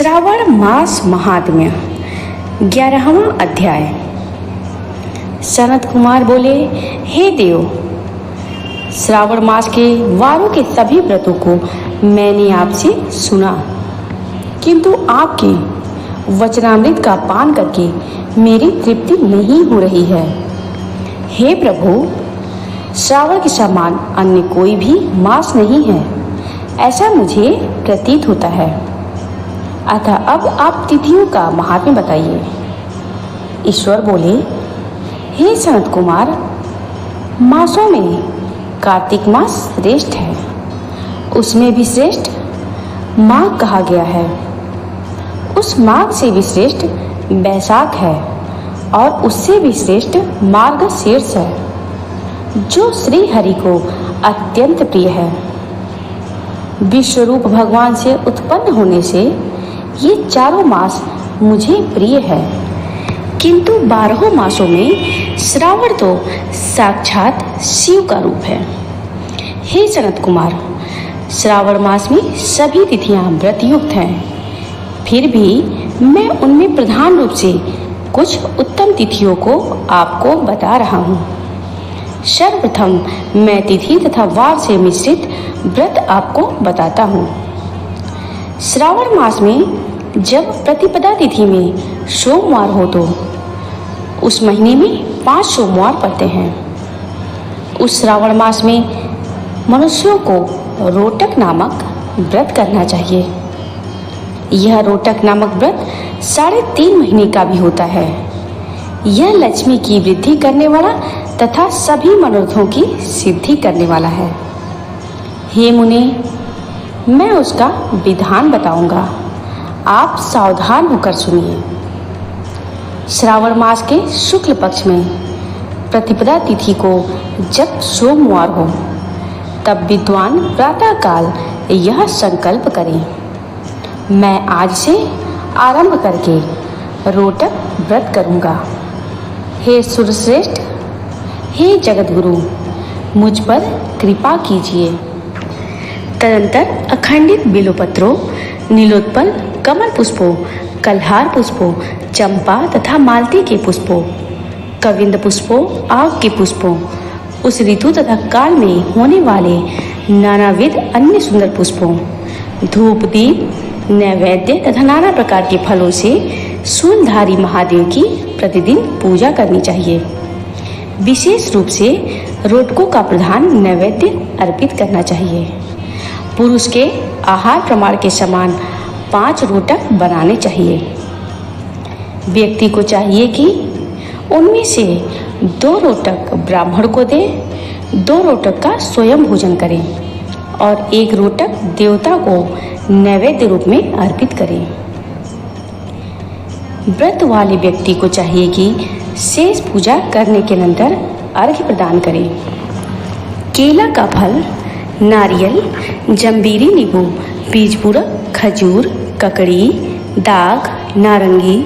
श्रावण मास महात्म्य 11वां अध्याय। सनत कुमार बोले, हे देव, श्रावण मास के वारों के सभी व्रतों को मैंने आपसे सुना, किंतु आपके वचनामृत का पान करके मेरी तृप्ति नहीं हो रही है। हे प्रभु, श्रावण के समान अन्य कोई भी मास नहीं है, ऐसा मुझे प्रतीत होता है। अतः अब आप तिथियों का महात्म्य बताइए। ईश्वर बोले, हे सनत कुमार, मासों में कार्तिक मास श्रेष्ठ है, उसमें भी श्रेष्ठ माघ कहा गया है। उस माघ से भी श्रेष्ठ बैसाख है और उससे भी श्रेष्ठ मार्गशीर्ष है, जो श्री हरि को अत्यंत प्रिय है। विश्वरूप भगवान से उत्पन्न होने से ये चारों मास मुझे प्रिय है, किंतु 12 मासों में श्रावण तो साक्षात शिव का रूप है। हे सनत कुमार, श्रावण मास में सभी तिथियां व्रतयुक्त हैं, फिर भी मैं उनमें प्रधान रूप से कुछ उत्तम तिथियों को आपको बता रहा हूँ। सर्वप्रथम मैं तिथि तथा वार से मिश्रित व्रत आपको बताता हूँ। श्रावण मास में जब प्रतिपदा तिथि में सोमवार हो तो उस महीने में 5 सोमवार पड़ते हैं। उस श्रावण मास में मनुष्यों को रोटक नामक व्रत करना चाहिए। यह रोटक नामक व्रत 3.5 महीने का भी होता है। यह लक्ष्मी की वृद्धि करने वाला तथा सभी मनोरथों की सिद्धि करने वाला है। हे मुने, मैं उसका विधान बताऊंगा, आप सावधान होकर सुनिए। श्रावण मास के शुक्ल पक्ष में प्रतिपदा तिथि को जब सोमवार हो, तब विद्वान प्रातः काल यह संकल्प करें, मैं आज से आरंभ करके रोटक व्रत करूंगा। हे सुरश्रेष्ठ, हे जगतगुरु, मुझ पर कृपा कीजिए। तदंतर अखंडित बिल्वपत्रों, नीलोत्पल, कमल पुष्पों, कल्हार पुष्पों, चंपा तथा मालती के पुष्पों, कविंद पुष्पों, आग के पुष्पों, उस ऋतु तथा काल में होने वाले नानाविध अन्य सुंदर पुष्पों, धूप दीप, नैवेद्य तथा नाना प्रकार के फलों से शूलधारी महादेव की प्रतिदिन पूजा करनी चाहिए। विशेष रूप से रोटकों का प्रधान नैवेद्य अर्पित करना चाहिए। पुरुष के आहार प्रमाण के समान 5 रोटक बनाने चाहिए। व्यक्ति को चाहिए कि उनमें से 2 रोटक ब्राह्मण को दे, 2 रोटक का स्वयं भोजन करें और 1 रोटक देवता को नैवेद्य रूप में अर्पित करें। व्रत वाले व्यक्ति को चाहिए कि शेष पूजा करने के अनंतर अर्घ्य प्रदान करें। केला का फल, नारियल, जंबीरी नींबू, बीजपूरक, खजूर, ककड़ी, दाग, नारंगी,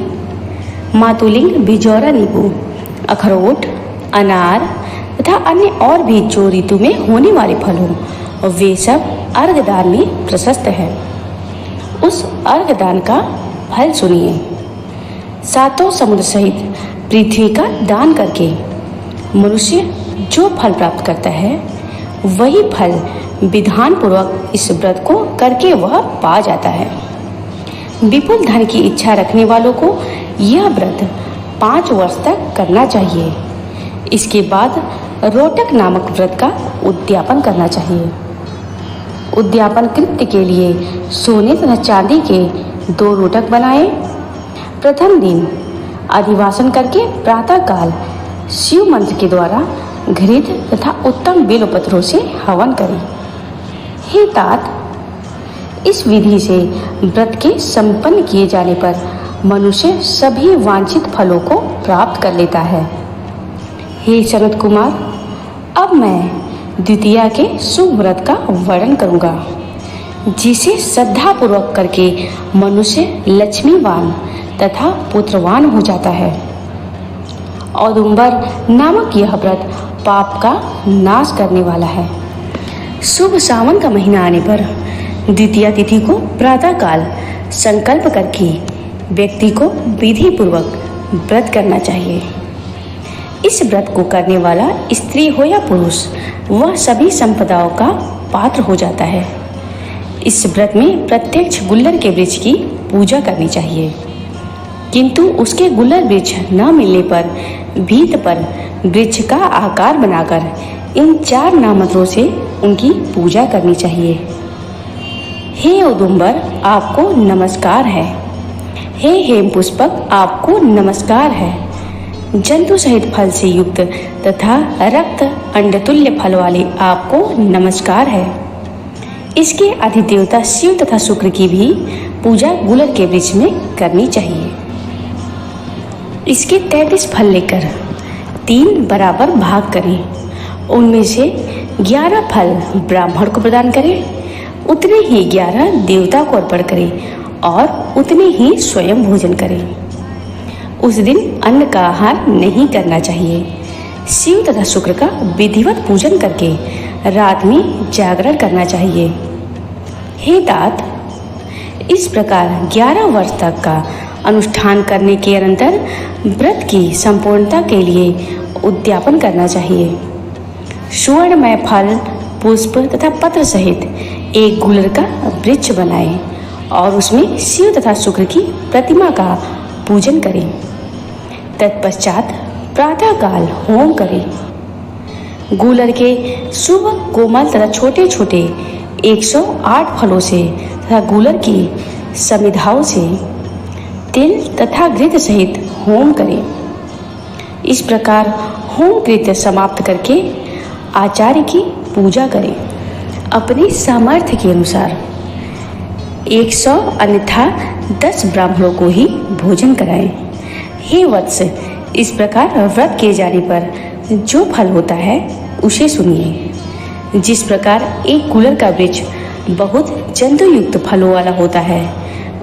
मातुलिंग, बिजौरा नींबू, अखरोट, अनार तथा अन्य और भी जो ऋतु में होने वाले फल हों, वे सब अर्घदान में प्रशस्त है। उस अर्घदान का फल सुनिए। 7 समुद्र सहित पृथ्वी का दान करके मनुष्य जो फल प्राप्त करता है, वही फल विधान पूर्वक इस व्रत को करके वह पा जाता है। विपुल धन की इच्छा रखने वालों को यह व्रत 5 वर्ष तक करना चाहिए। इसके बाद रोटक नामक व्रत का उद्यापन करना चाहिए। उद्यापन कृत्य के लिए सोने तथा चांदी के 2 रोटक बनाए। प्रथम दिन अधिवासन करके प्रातः काल शिव मंत्र के द्वारा घृत तथा उत्तम बेलपत्रों से हवन करें। हे तात, इस विधि से व्रत के संपन्न किए जाने पर मनुष्य सभी वांछित फलों को प्राप्त कर लेता है। हे सनत कुमार, अब मैं द्वितीया के शुभ व्रत का वर्णन करूंगा, जिसे श्रद्धा पूर्वक करके मनुष्य लक्ष्मीवान तथा पुत्रवान हो जाता है। औदुंबर नामक यह व्रत पाप का नाश करने वाला है। शुभ सावन का महीना आने पर द्वितीया तिथि को प्रातः काल संकल्प करके व्यक्ति को विधि पूर्वक व्रत करना चाहिए। इस व्रत को करने वाला स्त्री हो या पुरुष, वह सभी संपदाओं का पात्र हो जाता है। इस व्रत में प्रत्यक्ष गुल्लर के वृक्ष की पूजा करनी चाहिए, किंतु उसके गुल्लर वृक्ष न मिलने पर भीत पर वृक्ष का आकार बनाकर इन 4 नामत्रों से उनकी पूजा करनी चाहिए। हे औदुंबर, आपको नमस्कार है। हे हेमपुष्पक, आपको नमस्कार है। जंतु सहित फल से युक्त तथा रक्त अंडतुल्य फल वाले आपको नमस्कार है। इसके अधिदेवता शिव तथा शुक्र की भी पूजा गुलर के वृक्ष में करनी चाहिए। इसके 33 फल लेकर 3 बराबर भाग करें। उनमें से 11 फल ब्राह्मण को प्रदान करें, उतने ही 11 देवता को अर्पण करें और उतने ही स्वयं भोजन करें। उस दिन अन्न का आहार नहीं करना चाहिए। शिव तथा शुक्र का विधिवत पूजन करके रात में जागरण करना चाहिए। हे तात, इस प्रकार 11 वर्ष तक का अनुष्ठान करने के अनंतर व्रत की संपूर्णता के लिए उद्यापन करना चाहिए। सुवर्णमय फल, पुष्प तथा पत्र सहित एक गुलर का वृक्ष बनाएं और उसमें शिव तथा शुक्र की प्रतिमा का पूजन करें। तत्पश्चात प्रातःकाल होम करें। गुलर के शुभ, कोमल तथा छोटे छोटे 108 फलों से तथा गुलर की समिधाओं से तिल तथा घृत सहित होम करें। इस प्रकार होम कृत्य समाप्त करके आचार्य की पूजा करें। अपने सामर्थ्य के अनुसार 100 अन्यथा 10 ब्राह्मणों को ही भोजन कराएं। हे वत्स, इस प्रकार व्रत किए जाने पर जो फल होता है उसे सुनिए। जिस प्रकार एक गुलर का वृक्ष बहुत जंतु युक्त फलों वाला होता है,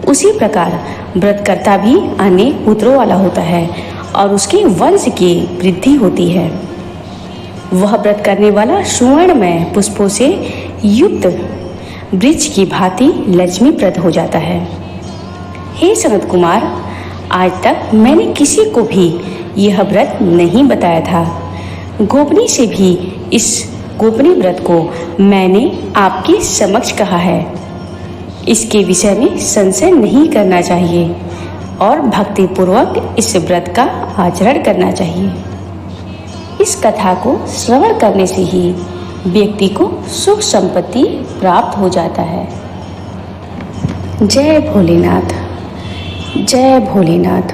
उसी प्रकार व्रतकर्ता भी अनेक पुत्रों वाला होता है और उसके वंश की वृद्धि होती है। वह व्रत करने वाला सुवर्णमय पुष्पों से युक्त वृक्ष की भांति लक्ष्मीप्रद हो जाता है। हे सनत कुमार, आज तक मैंने किसी को भी यह व्रत नहीं बताया था। गोपनीय से भी इस गोपनीय व्रत को मैंने आपके समक्ष कहा है। इसके विषय में संशय नहीं करना चाहिए और भक्ति पूर्वक इस व्रत का आचरण करना चाहिए। इस कथा को श्रवण करने से ही व्यक्ति को सुख संपत्ति प्राप्त हो जाता है। जय भोलेनाथ, जय भोलेनाथ।